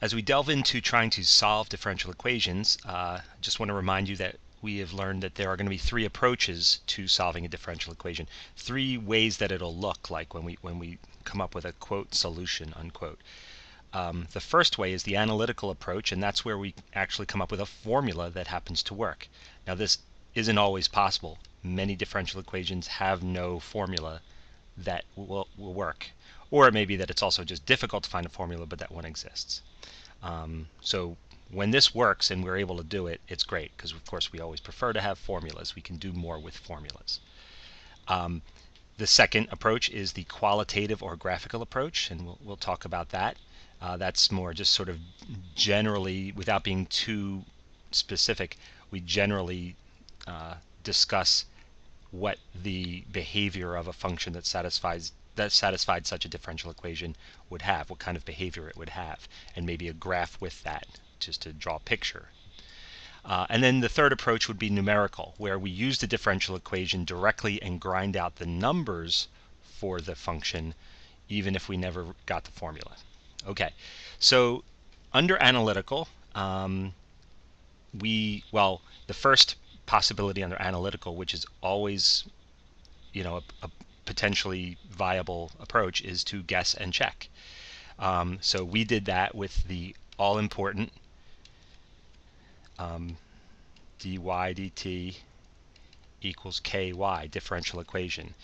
As we delve into trying to solve differential equations, I just want to remind you that we have learned that there are going to be three approaches to solving a differential equation, three ways that it'll look like when we come up with a quote solution unquote. The first way is the analytical approach, and that's where we actually come up with a formula that happens to work. Now this isn't always possible. Many differential equations have no formula that will work, or it may be that it's also just difficult to find a formula, but that one exists. So when this works and we're able to do it, it's great, because of course we always prefer to have formulas. We can do more with formulas. The second approach is the qualitative or graphical approach, and we'll talk about that. That's more just sort of generally, without being too specific, we generally discuss what the behavior of a function that satisfied such a differential equation would have, what kind of behavior it would have, and maybe a graph with that, just to draw a picture. And then the third approach would be numerical, where we use the differential equation directly and grind out the numbers for the function, even if we never got the formula. Okay, so under analytical, the first possibility under analytical, which is always, a potentially viable approach, is to guess and check. So we did that with the all-important dy dt equals ky differential equation,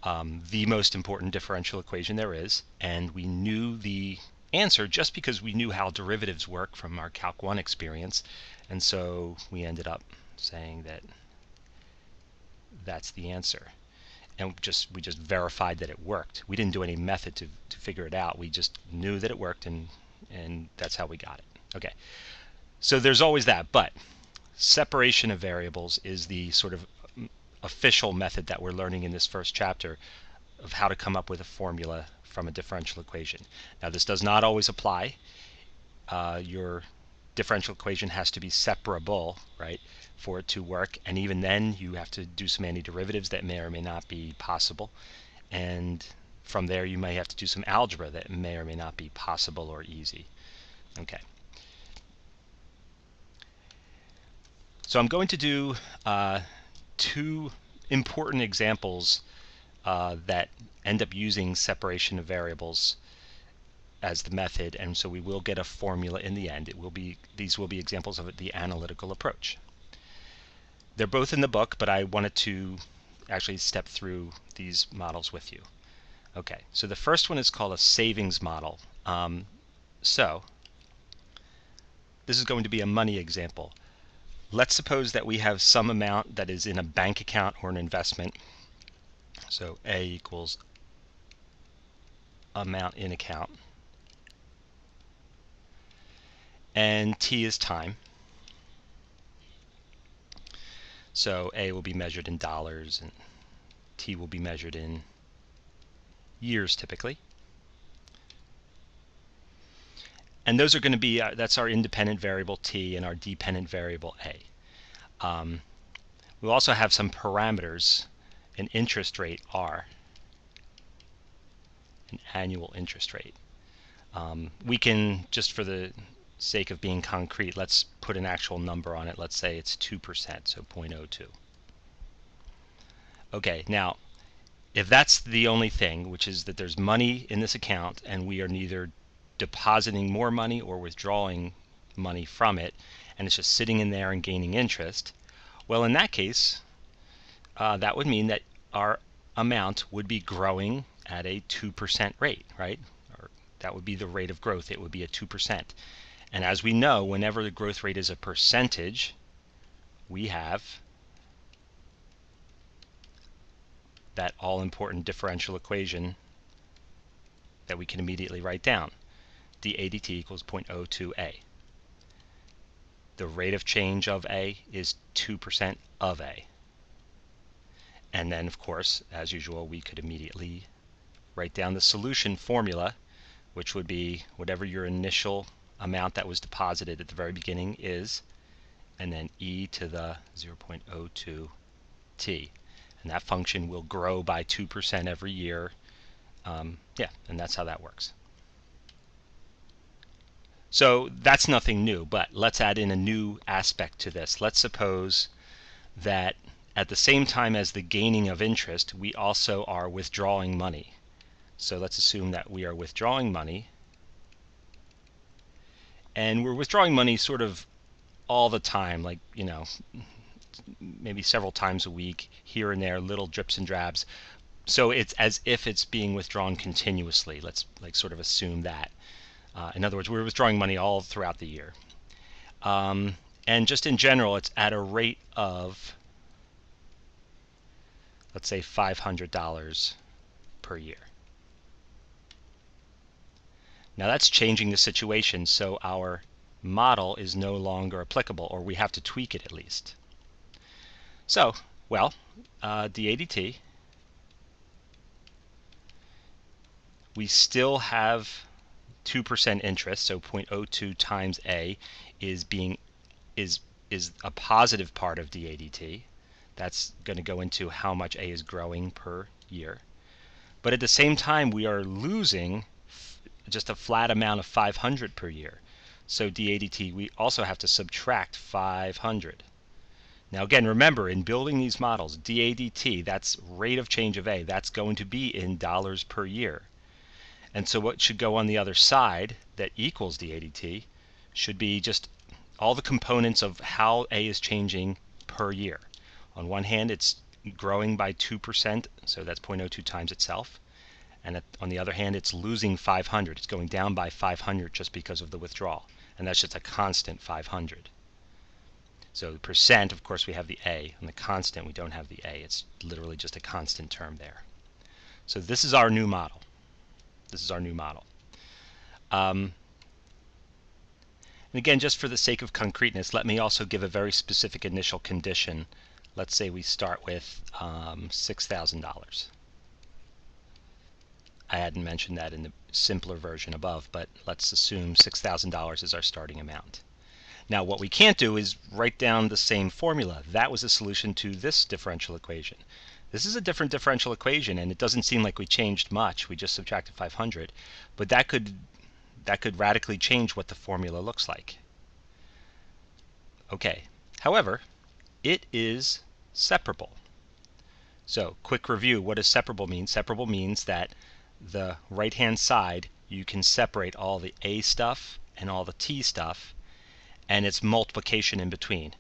the most important differential equation there is, and we knew the answer just because we knew how derivatives work from our Calc 1 experience, and so we ended up saying that that's the answer. And we just verified that it worked. We didn't do any method to figure it out. We just knew that it worked, and that's how we got it. Okay, so there's always that, but separation of variables is the sort of official method that we're learning in this first chapter of how to come up with a formula from a differential equation. Now this does not always apply. Your differential equation has to be separable, right, for it to work, and even then you have to do some antiderivatives that may or may not be possible, and from there you may have to do some algebra that may or may not be possible or easy. Okay. So I'm going to do two important examples that end up using separation of variables as the method, and so we will get a formula in the end. These will be examples of the analytical approach. They're both in the book, but I wanted to actually step through these models with you. Okay, so the first one is called a savings model. So this is going to be a money example. Let's suppose that we have some amount that is in a bank account or an investment. So A equals amount in account, and T is time. So A will be measured in dollars, and T will be measured in years typically. And those are going to be, that's our independent variable T and our dependent variable A. We'll also have some parameters, an interest rate R, an annual interest rate. We can, just for the sake of being concrete, let's put an actual number on it. Let's say it's 2%, so 0.02. Okay, now if that's the only thing, which is that there's money in this account and we are neither depositing more money or withdrawing money from it, and it's just sitting in there and gaining interest, well, in that case, that would mean that our amount would be growing at a 2% rate, right? Or that would be the rate of growth. It would be at 2%. And as we know, whenever the growth rate is a percentage, we have that all-important differential equation that we can immediately write down. dA dt equals 0.02a. The rate of change of A is 2% of A. And then, of course, as usual, we could immediately write down the solution formula, which would be whatever your initial amount that was deposited at the very beginning is, and then e to the 0.02t. And that function will grow by 2% every year. Yeah, and that's how that works. So that's nothing new, but let's add in a new aspect to this. Let's suppose that at the same time as the gaining of interest, we also are withdrawing money. So let's assume that we are withdrawing money, and we're withdrawing money sort of all the time, like, maybe several times a week, here and there, little drips and drabs. So it's as if it's being withdrawn continuously. Let's sort of assume that. In other words, we're withdrawing money all throughout the year. And just in general, it's at a rate of, let's say, $500 per year. Now that's changing the situation, so our model is no longer applicable, or we have to tweak it at least. So, well, DADT, we still have 2% interest, so 0.02 times A is a positive part of DADT. That's going to go into how much A is growing per year. But at the same time, we are losing just a flat amount of 500 per year. So DADT, we also have to subtract 500. Now again, remember, in building these models, DADT, that's rate of change of A, that's going to be in dollars per year. And so what should go on the other side that equals DADT should be just all the components of how A is changing per year. On one hand, it's growing by 2%, so that's 0.02 times itself. And on the other hand, it's losing 500. It's going down by 500 just because of the withdrawal. And that's just a constant 500. So the percent, of course, we have the A. On the constant, we don't have the A. It's literally just a constant term there. So this is our new model. This is our new model. And again, just for the sake of concreteness, let me also give a very specific initial condition. Let's say we start with $6,000. I hadn't mentioned that in the simpler version above, but let's assume $6,000 is our starting amount. Now what we can't do is write down the same formula. That was a solution to this differential equation. This is a different differential equation, and it doesn't seem like we changed much. We just subtracted 500, but that could radically change what the formula looks like. Okay, however, it is separable. So quick review, what does separable mean? Separable means that the right-hand side, you can separate all the A stuff and all the T stuff, and it's multiplication in between.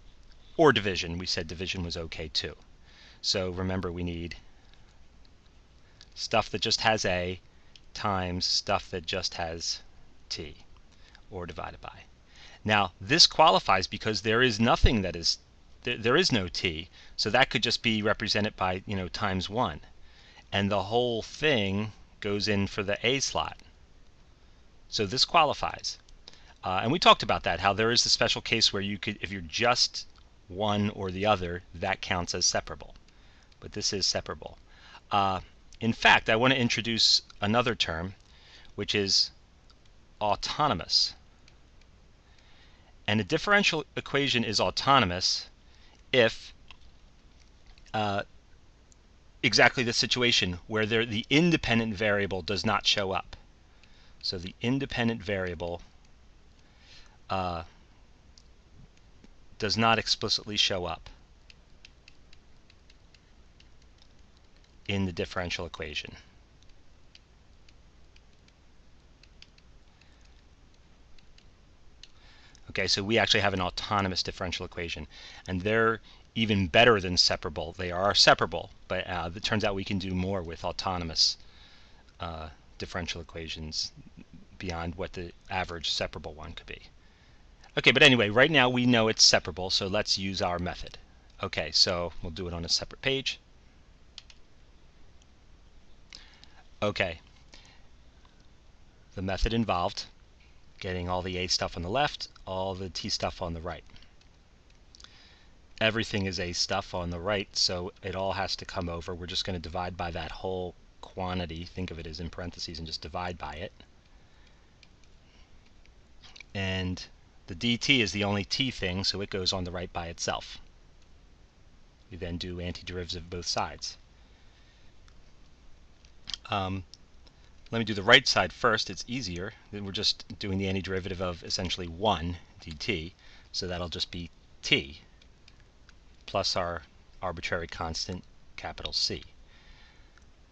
Or division. We said division was okay too. So remember, we need stuff that just has A times stuff that just has T, or divided by. Now this qualifies because there is nothing that is, there is no T, so that could just be represented by, times 1. And the whole thing goes in for the A slot. So this qualifies. And we talked about that, how there is the special case where you could, if you're just one or the other, that counts as separable. But this is separable. In fact, I want to introduce another term, which is autonomous. And a differential equation is autonomous if exactly the situation where the independent variable does not show up. So the independent variable does not explicitly show up in the differential equation. Okay, so we actually have an autonomous differential equation, and they're even better than separable. They are separable, but it turns out we can do more with autonomous differential equations beyond what the average separable one could be. Okay, but anyway, right now we know it's separable, so let's use our method. Okay, so we'll do it on a separate page. Okay, the method involved getting all the A stuff on the left, all the T stuff on the right. Everything is A stuff on the right, so it all has to come over. We're just going to divide by that whole quantity. Think of it as in parentheses and just divide by it. And the dt is the only t thing, so it goes on the right by itself. We then do antiderivatives of both sides. let me do the right side first. It's easier. We're just doing the antiderivative of essentially 1 dt. So that'll just be t plus our arbitrary constant, capital C.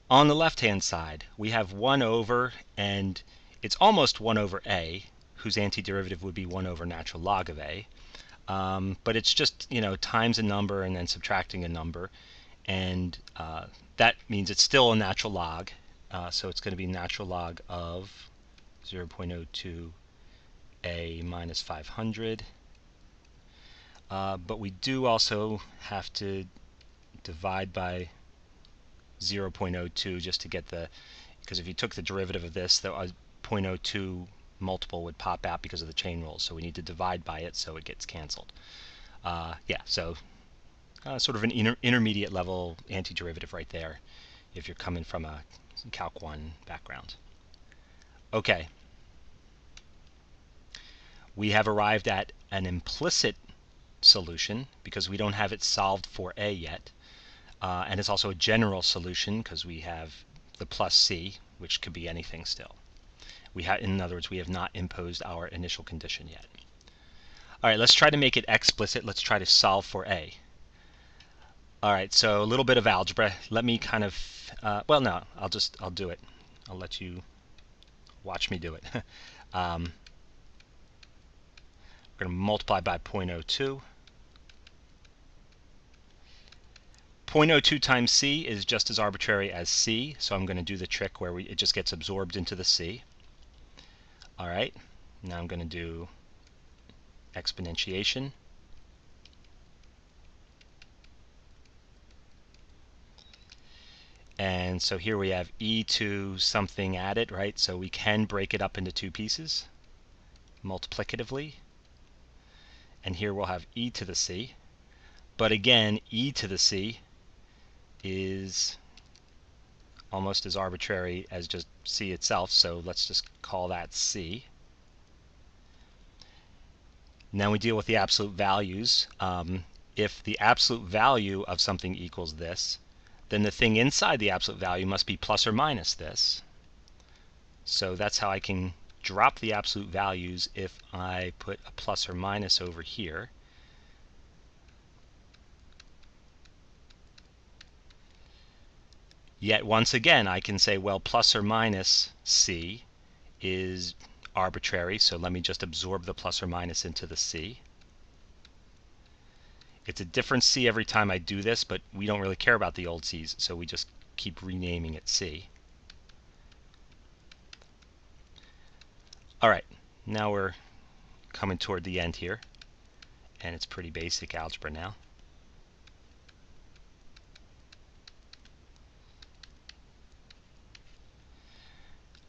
On the left-hand side, we have 1 over, and it's almost 1 over a, whose antiderivative would be 1 over natural log of a. But it's just, times a number and then subtracting a number. And that means it's still a natural log. So it's going to be natural log of 0.02 a minus 500. But we do also have to divide by 0.02 just to get because if you took the derivative of this, the 0.02 multiple would pop out because of the chain rule. So we need to divide by it so it gets canceled. So sort of an intermediate level antiderivative right there if you're coming from a Calc 1 background. Okay. We have arrived at an implicit solution because we don't have it solved for a yet. And it's also a general solution because we have the plus c, which could be anything still. In other words, we have not imposed our initial condition yet. All right, let's try to make it explicit. Let's try to solve for a. All right, so a little bit of algebra. Let me kind of, well, no, I'll do it. I'll let you watch me do it. We're going to multiply by 0.02. 0.02 times c is just as arbitrary as c, so I'm going to do the trick where it just gets absorbed into the c. All right, now I'm going to do exponentiation. And so here we have e to something added, right? So we can break it up into two pieces multiplicatively. And here we'll have e to the c. But again, e to the c is almost as arbitrary as just c itself, so let's just call that c. Now we deal with the absolute values. If the absolute value of something equals this, then the thing inside the absolute value must be plus or minus this. So that's how I can drop the absolute values if I put a plus or minus over here. Yet once again, I can say, well, plus or minus c is arbitrary, so let me just absorb the plus or minus into the c. It's a different c every time I do this, but we don't really care about the old c's, so we just keep renaming it c. All right, now we're coming toward the end here, and it's pretty basic algebra now.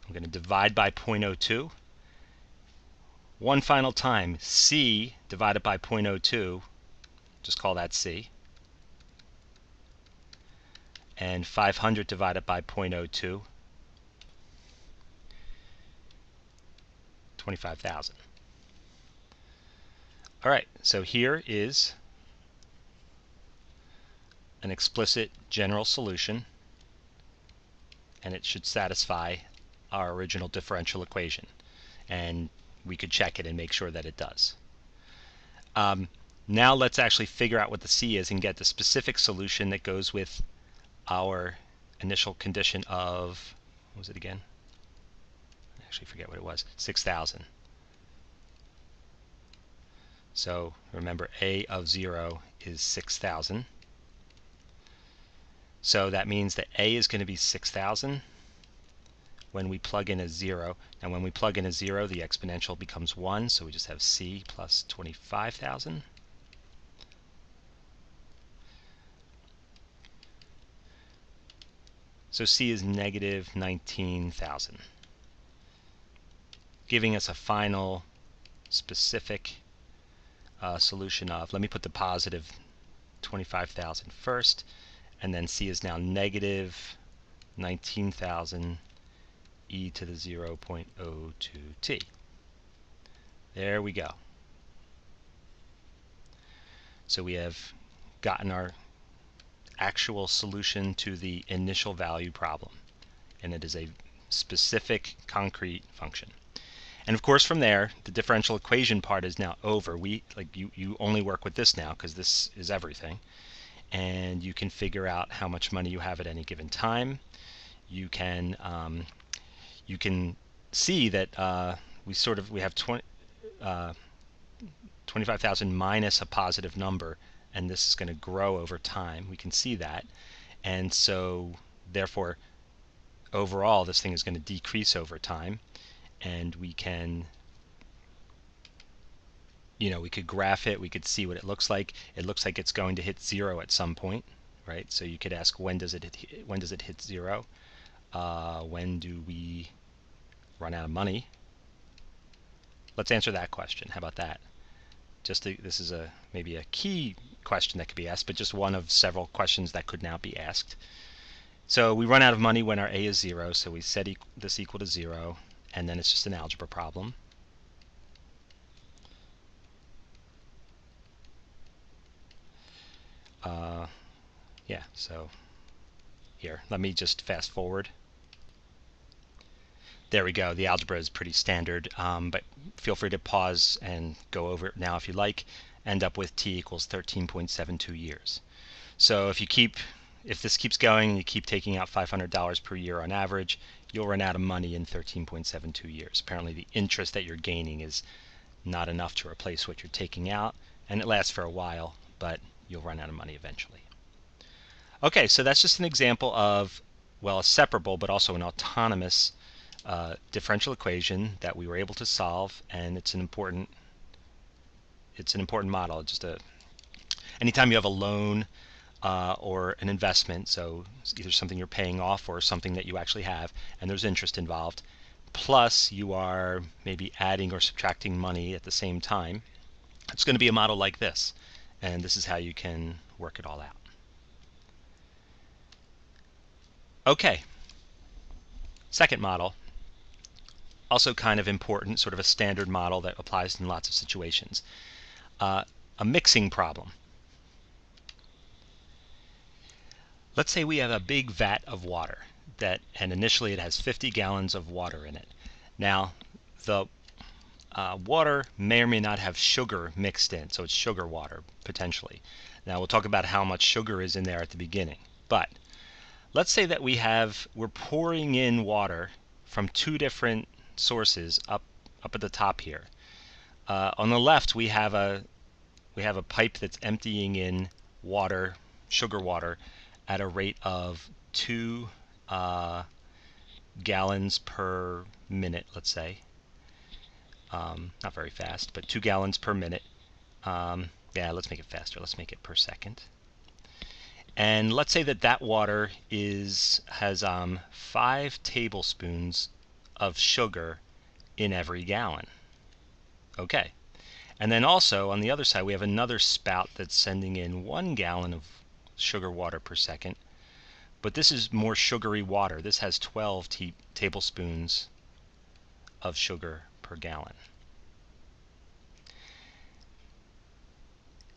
I'm going to divide by 0.02. One final time, c divided by 0.02, just call that c. And 500 divided by 0.02, 25,000. All right, so here is an explicit general solution, and it should satisfy our original differential equation. And we could check it and make sure that it does. Now let's actually figure out what the c is and get the specific solution that goes with our initial condition of, what was it again? I actually forget what it was, 6,000. So remember, a of 0 is 6,000. So that means that a is going to be 6,000 when we plug in a 0. And when we plug in a 0, the exponential becomes 1, so we just have c plus 25,000. So c is negative 19,000, giving us a final specific solution of, let me put the positive 25,000 first, and then c is now negative 19,000 e to the 0.02t. There we go. So we have gotten our actual solution to the initial value problem, and it is a specific concrete function. And of course from there, the differential equation part is now over. You only work with this now because this is everything. And you can figure out how much money you have at any given time. You can see that we have 25,000 minus a positive number, and this is going to grow over time. We can see that, and so therefore overall this thing is going to decrease over time, and we can, we could graph it, we could see what it looks like. It looks like it's going to hit 0 at some point, right? So you could ask, when does it hit 0? When do we run out of money? Let's answer that question. How about that? This is maybe a key question that could be asked, but just one of several questions that could now be asked. So we run out of money when our a is 0, so we set this equal to 0, and then it's just an algebra problem. Yeah, so here, let me just fast forward. There we go. The algebra is pretty standard, but feel free to pause and go over it now if you like. End up with t equals 13.72 years. So if this keeps going and you keep taking out $500 per year on average, you'll run out of money in 13.72 years. Apparently the interest that you're gaining is not enough to replace what you're taking out, and it lasts for a while, but you'll run out of money eventually. Okay, so that's just an example of, well, a separable but also an autonomous differential equation that we were able to solve, and it's an important model. Anytime you have a loan or an investment, so it's either something you're paying off or something that you actually have, and there's interest involved, plus you are maybe adding or subtracting money at the same time, it's going to be a model like this, and this is how you can work it all out. Okay, second model, also kind of important, sort of a standard model that applies in lots of situations. A mixing problem. Let's say we have a big vat of water, and initially it has 50 gallons of water in it. Now, the water may or may not have sugar mixed in, so it's sugar water, potentially. Now, we'll talk about how much sugar is in there at the beginning. But let's say that we're pouring in water from two different sources up at the top here. On the left, we have a pipe that's emptying in water, sugar water, at a rate of 2 gallons per minute, let's say. Not very fast, but 2 gallons per minute. Yeah, let's make it faster. Let's make it per second. And let's say that water has 5 tablespoons of sugar in every gallon. Okay. And then also on the other side we have another spout that's sending in 1 gallon of sugar water per second, but this is more sugary water. This has 12 tablespoons of sugar per gallon.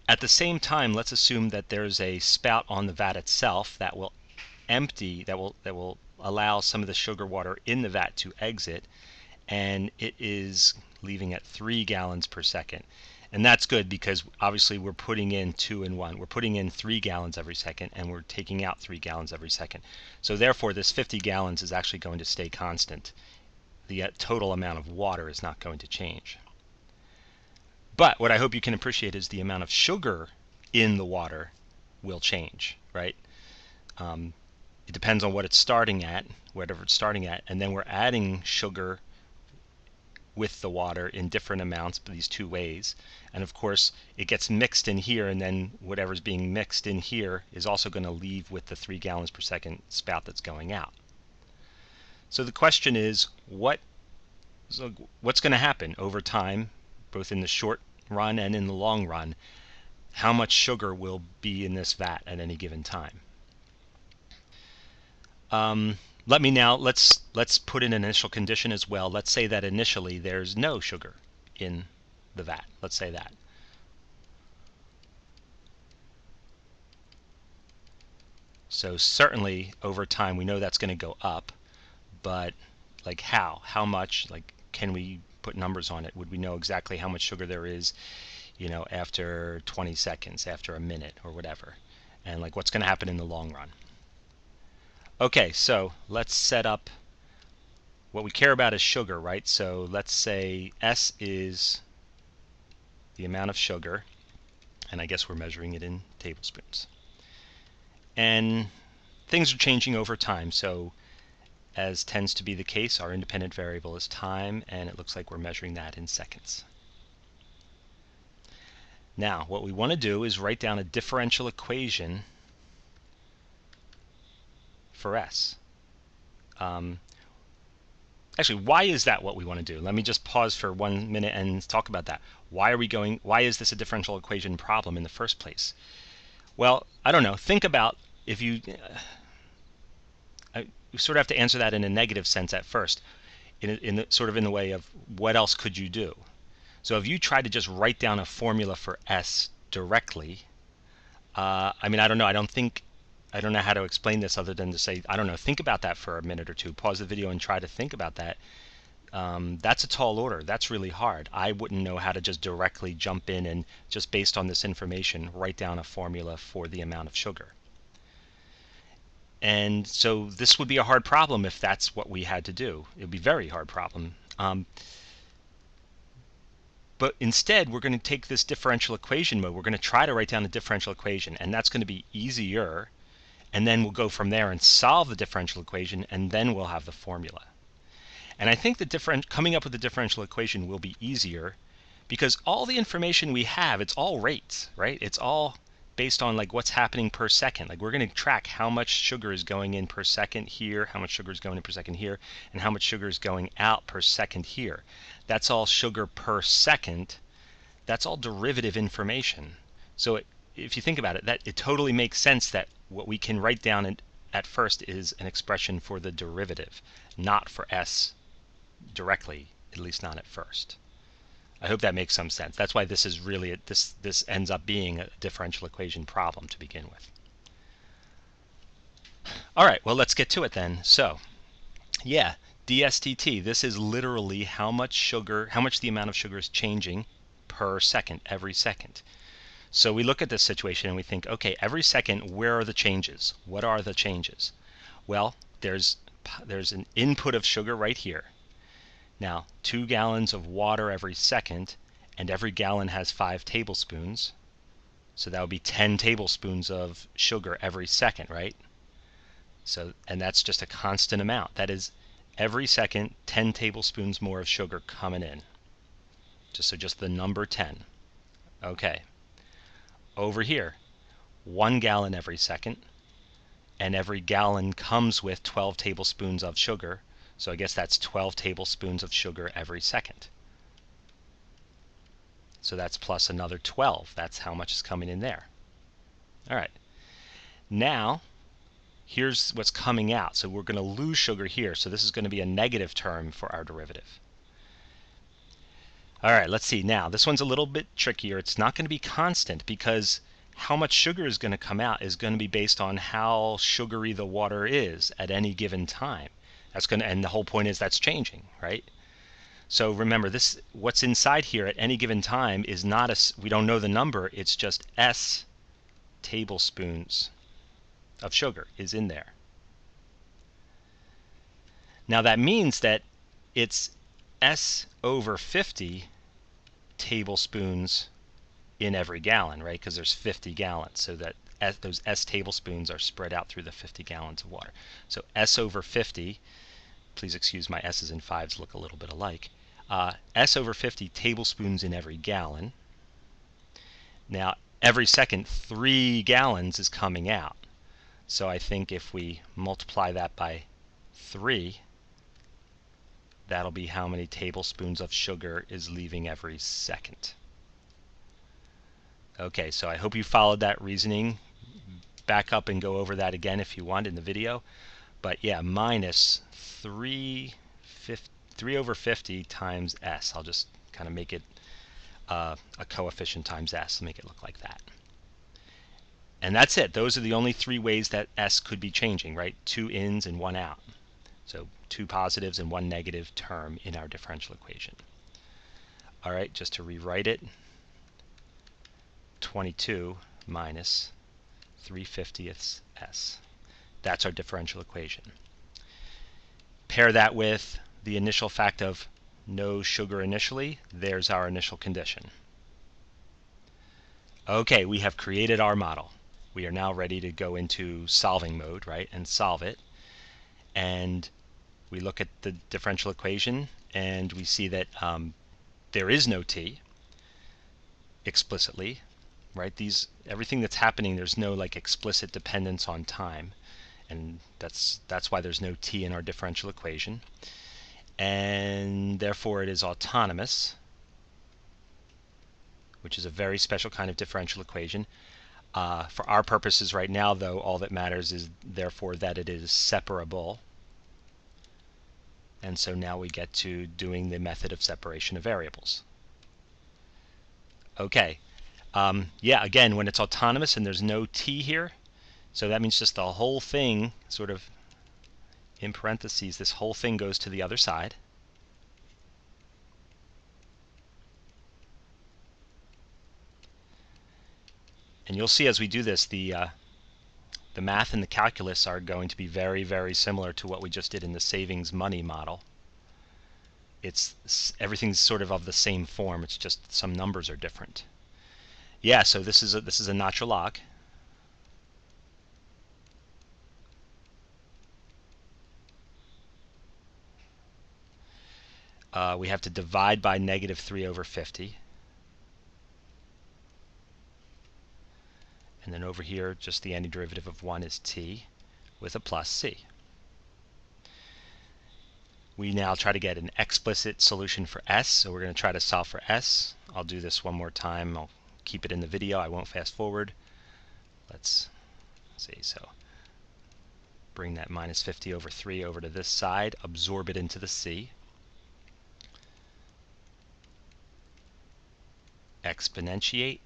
At the same time, let's assume that there's a spout on the vat itself that will empty, that will allow some of the sugar water in the vat to exit, and it is leaving at 3 gallons per second. And that's good because obviously we're putting in 2 and 1. We're putting in 3 gallons every second, and we're taking out 3 gallons every second. So therefore this 50 gallons is actually going to stay constant. The total amount of water is not going to change. But what I hope you can appreciate is the amount of sugar in the water will change, right? It depends on what it's starting at, whatever it's starting at, and then we're adding sugar with the water in different amounts, these two ways. And of course it gets mixed in here, and then whatever's being mixed in here is also going to leave with the 3 gallons per second spout that's going out. So the question is, what's going to happen over time, both in the short run and in the long run? How much sugar will be in this vat at any given time? Let's put in an initial condition as well. Let's say that initially there's no sugar in the vat. Let's say that. So certainly over time we know that's going to go up, but Like how much, like can we put numbers on it? Would we know exactly how much sugar there is, after 20 seconds, after a minute, or whatever? And like what's going to happen in the long run? Okay, so let's set up what we care about is sugar, right? So let's say S is the amount of sugar, and I guess we're measuring it in tablespoons. And things are changing over time, so as tends to be the case, our independent variable is time, and it looks like we're measuring that in seconds. Now, what we want to do is write down a differential equation for S. Actually, why is that what we want to do? Let me just pause for 1 minute and talk about that. Why is this a differential equation problem in the first place? Well, I don't know. Think about if you sort of have to answer that in a negative sense at first, in the way of what else could you do? So if you try to just write down a formula for S directly, I mean, I don't know. I don't know how to explain this other than to say, I don't know, think about that for a minute or two. Pause the video and try to think about that. That's a tall order. That's really hard. I wouldn't know how to just directly jump in and just based on this information write down a formula for the amount of sugar. And so this would be a hard problem if that's what we had to do. It would be a very hard problem. But instead, we're going to take this differential equation mode. We're going to try to write down a differential equation, and that's going to be easier. And then we'll go from there and solve the differential equation, and then we'll have the formula. And I think coming up with the differential equation will be easier because all the information we have, it's all rates, right? It's all based on like what's happening per second. Like we're going to track how much sugar is going in per second here, how much sugar is going in per second here, and how much sugar is going out per second here. That's all sugar per second. That's all derivative information. So if you think about it, it totally makes sense that what we can write down at first is an expression for the derivative, not for S directly, at least not at first. I hope that makes some sense. That's why this is really this ends up being a differential equation problem to begin with. All right, well, let's get to it then. So, yeah, DSTT, this is literally how much the amount of sugar is changing per second, every second. So we look at this situation and we think, okay, every second, where are the changes? What are the changes? Well, there's an input of sugar right here. Now, 2 gallons of water every second, and every gallon has 5 tablespoons. So that would be 10 tablespoons of sugar every second, right? So, and that's just a constant amount. That is every second 10 tablespoons more of sugar coming in. Just the number 10. Okay. Over here, 1 gallon every second, and every gallon comes with 12 tablespoons of sugar. So I guess that's 12 tablespoons of sugar every second. So that's plus another 12. That's how much is coming in there. All right. Now, here's what's coming out. So we're going to lose sugar here. So this is going to be a negative term for our derivative. All right, let's see. Now, this one's a little bit trickier. It's not going to be constant because how much sugar is going to come out is going to be based on how sugary the water is at any given time. And the whole point is that's changing, right? So remember, what's inside here at any given time is not we don't know the number, it's just S tablespoons of sugar is in there. Now that means that it's S over 50 tablespoons in every gallon, right? Because there's 50 gallons, so that those S tablespoons are spread out through the 50 gallons of water. So S over 50, please excuse my S's and 5's look a little bit alike, S over 50 tablespoons in every gallon. Now, every second, 3 gallons is coming out. So I think if we multiply that by 3, that'll be how many tablespoons of sugar is leaving every second. Okay, so I hope you followed that reasoning. Back up and go over that again if you want in the video. But yeah, minus 3 over 50 times S. I'll just kind of make it a coefficient times S, make it look like that. And that's it. Those are the only 3 ways that S could be changing, right? 2 ins and 1 out. So 2 positives and 1 negative term in our differential equation. All right, just to rewrite it, 22 minus 3/50ths s. That's our differential equation. Pair that with the initial fact of no sugar initially. There's our initial condition. Okay, we have created our model. We are now ready to go into solving mode, right, and solve it. And we look at the differential equation and we see that there is no t explicitly, right? Everything that's happening, there's no like explicit dependence on time, and that's why there's no t in our differential equation, and therefore it is autonomous, which is a very special kind of differential equation. For our purposes right now, though, all that matters is therefore that it is separable. And so now we get to doing the method of separation of variables. Okay. Yeah, again, when it's autonomous and there's no t here, so that means just the whole thing, sort of in parentheses, this whole thing goes to the other side. And you'll see as we do this, the math and the calculus are going to be very, very similar to what we just did in the savings money model. Everything's sort of the same form. It's just some numbers are different. Yeah, so this is a natural log. We have to divide by -3/50. And then over here, just the antiderivative of 1 is t with a plus c. We now try to get an explicit solution for s, so we're going to try to solve for s. I'll do this one more time. I'll keep it in the video. I won't fast forward. Let's see. So bring that -50/3 over to this side, absorb it into the c. Exponentiate.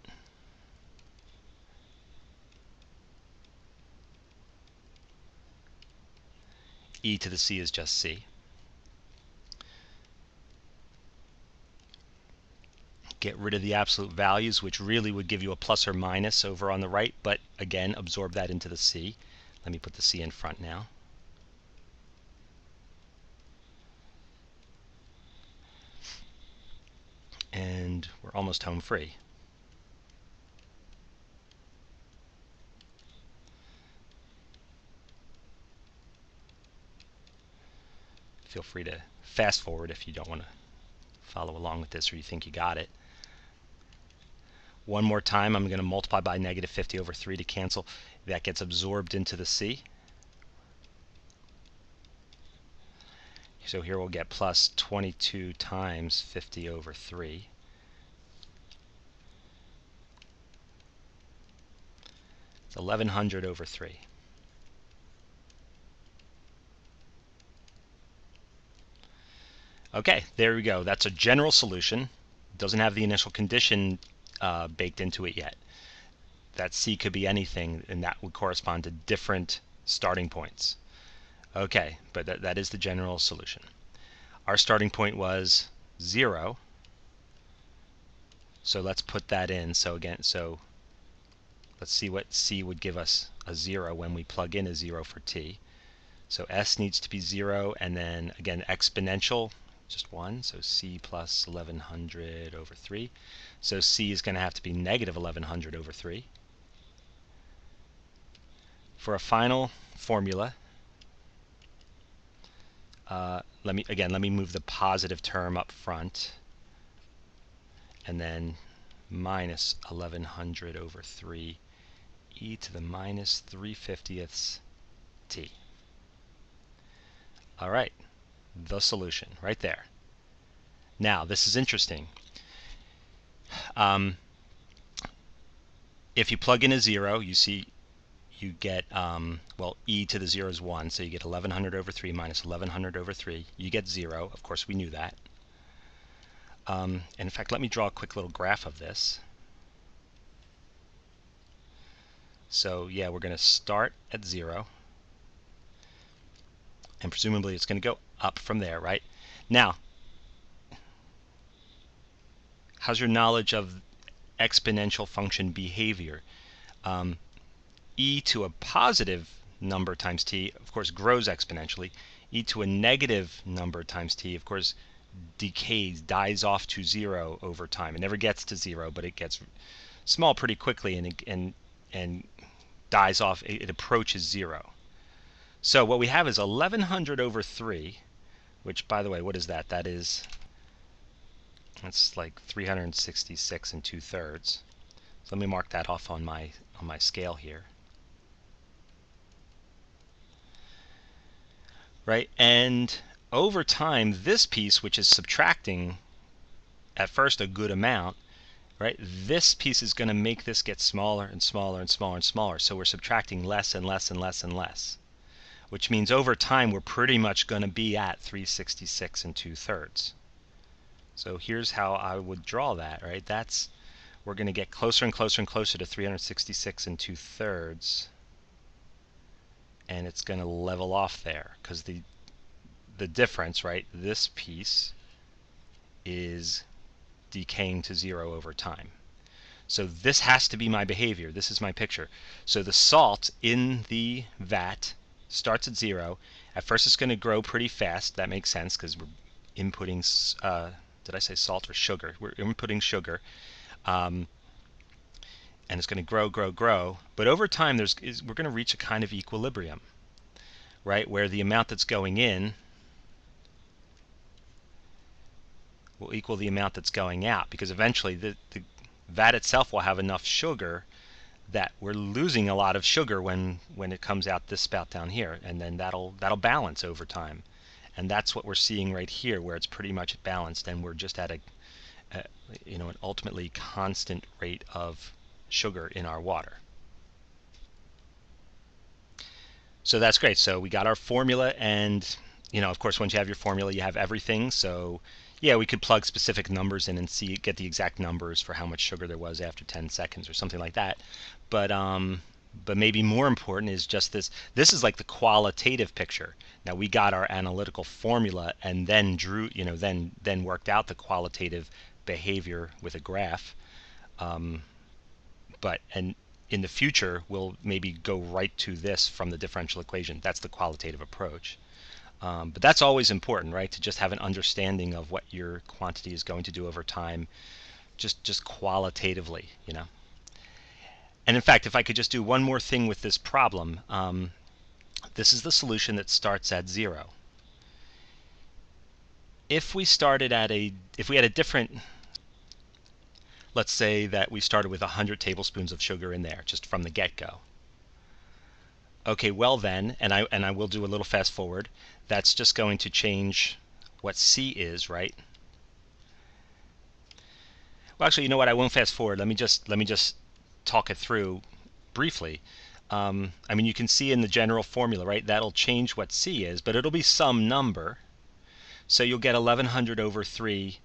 E to the c is just c. Get rid of the absolute values, which really would give you a plus or minus over on the right, but again, absorb that into the c. Let me put the c in front now. And we're almost home free. Feel free to fast forward if you don't want to follow along with this or you think you got it. One more time, I'm going to multiply by -50/3 to cancel. That gets absorbed into the c. So here we'll get plus 22 times 50/3. It's 1100/3. Okay, there we go. That's a general solution. Doesn't have the initial condition baked into it yet. That c could be anything, and that would correspond to different starting points. Okay, but that is the general solution. Our starting point was 0. So let's put that in. So let's see what c would give us a 0 when we plug in a 0 for t. So s needs to be 0, and then again exponential, just 1, so c plus 1100/3. So c is going to have to be -1100/3. For a final formula, let me move the positive term up front, and then minus 1100/3 e to the minus 3/50ths t. All right, the solution right there. Now, this is interesting. If you plug in a 0, you see you get, well, e to the 0 is 1, so you get 1100/3 minus 1100/3. You get 0. Of course, we knew that. And in fact, let me draw a quick little graph of this. So yeah, we're going to start at 0. And presumably it's going to go up from there, right? Now, how's your knowledge of exponential function behavior? E to a positive number times t, of course, grows exponentially. E to a negative number times t, of course, decays, dies off to 0 over time. It never gets to 0, but it gets small pretty quickly and dies off. It approaches 0. So what we have is 1100 over 3, which, by the way, what is that? That's like 366 and 2/3. So let me mark that off on my scale here. Right? And over time, this piece, which is subtracting at first a good amount, right? This piece is going to make this get smaller and smaller and smaller and smaller. So we're subtracting less and less and less and less, which means over time we're pretty much going to be at 366 and 2/3. So here's how I would draw that, right? We're going to get closer and closer and closer to 366 and 2/3, and it's going to level off there because the difference, right? This piece is decaying to 0 over time. So this has to be my behavior. This is my picture. So the salt in the vat starts at 0. At first it's going to grow pretty fast. That makes sense because we're inputting, did I say salt or sugar? We're inputting sugar. And it's going to grow, grow, grow. But over time, we're going to reach a kind of equilibrium, right? Where the amount that's going in will equal the amount that's going out, because eventually the vat itself will have enough sugar that we're losing a lot of sugar when it comes out this spout down here, and then that'll balance over time. And that's what we're seeing right here, where it's pretty much balanced, and we're just at an ultimately constant rate of sugar in our water. So that's great. So we got our formula, and of course, once you have your formula, you have everything. So yeah, we could plug specific numbers in and get the exact numbers for how much sugar there was after 10 seconds or something like that. But maybe more important is just this. This is like the qualitative picture. Now we got our analytical formula and then drew, then worked out the qualitative behavior with a graph. And in the future, we'll maybe go right to this from the differential equation. That's the qualitative approach. But that's always important, right? To just have an understanding of what your quantity is going to do over time, just qualitatively, And in fact, if I could just do one more thing with this problem, this is the solution that starts at 0. If we had a different, let's say that we started with 100 tablespoons of sugar in there, just from the get-go. Okay, well then, and I will do a little fast forward. That's just going to change what C is, right? Well, actually, you know what? I won't fast forward. Let me just talk it through briefly. I mean, you can see in the general formula, right? That'll change what C is, but it'll be some number. So you'll get 1100 over 3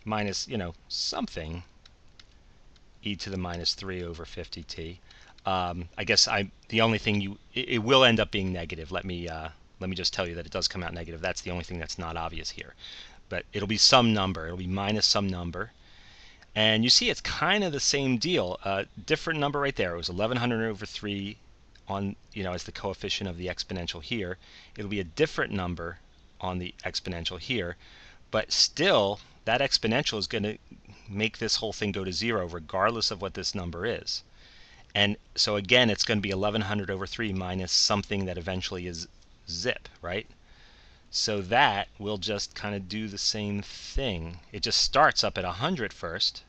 minus, something, e to the minus 3 over 50t. I guess the only thing it will end up being negative. Let me just tell you that it does come out negative. That's the only thing that's not obvious here. But it'll be some number. It'll be minus some number. And you see it's kind of the same deal. Different number right there. It was 1100 over 3 on, as the coefficient of the exponential here. It'll be a different number on the exponential here. But still, that exponential is going to make this whole thing go to 0 regardless of what this number is. And so again, it's going to be 1100 over 3 minus something that eventually is zip, right? So that will just kind of do the same thing. It just starts up at 100 first,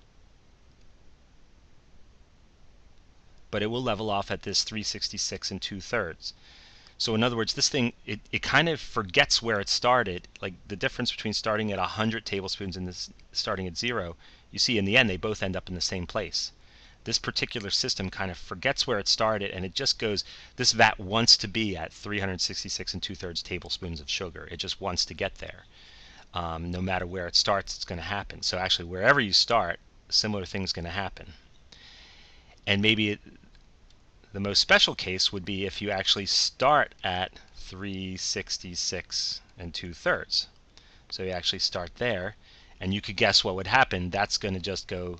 but it will level off at this 366 and 2/3. So in other words, this thing, it kind of forgets where it started. Like the difference between starting at 100 tablespoons and this starting at 0, you see in the end they both end up in the same place. This particular system kind of forgets where it started, and it just goes, this vat wants to be at 366 and 2/3 tablespoons of sugar. It just wants to get there. No matter where it starts, it's going to happen. So actually, wherever you start, similar thing's going to happen. And maybe The most special case would be if you actually start at 366 and 2/3. So you actually start there, and you could guess what would happen. That's going to just go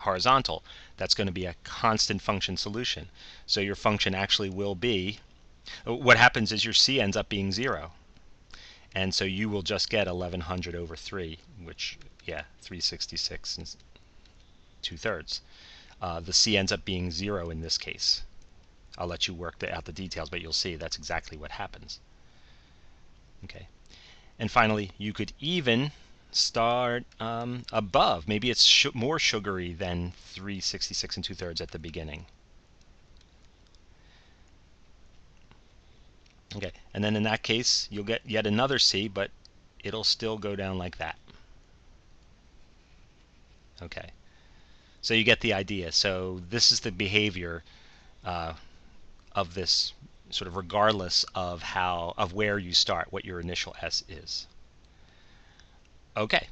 horizontal. That's going to be a constant function solution. So your function actually will be, what happens is your c ends up being 0. And so you will just get 1100 over 3, which, yeah, 366 and 2/3. The c ends up being 0 in this case. I'll let you work out the details, but you'll see that's exactly what happens. Okay. And finally, you could even start above. Maybe it's more sugary than 366 and 2/3 at the beginning. Okay, and then in that case, you'll get yet another C, but it'll still go down like that. Okay, so you get the idea. So this is the behavior of this sort of regardless of where you start, what your initial S is. Okay.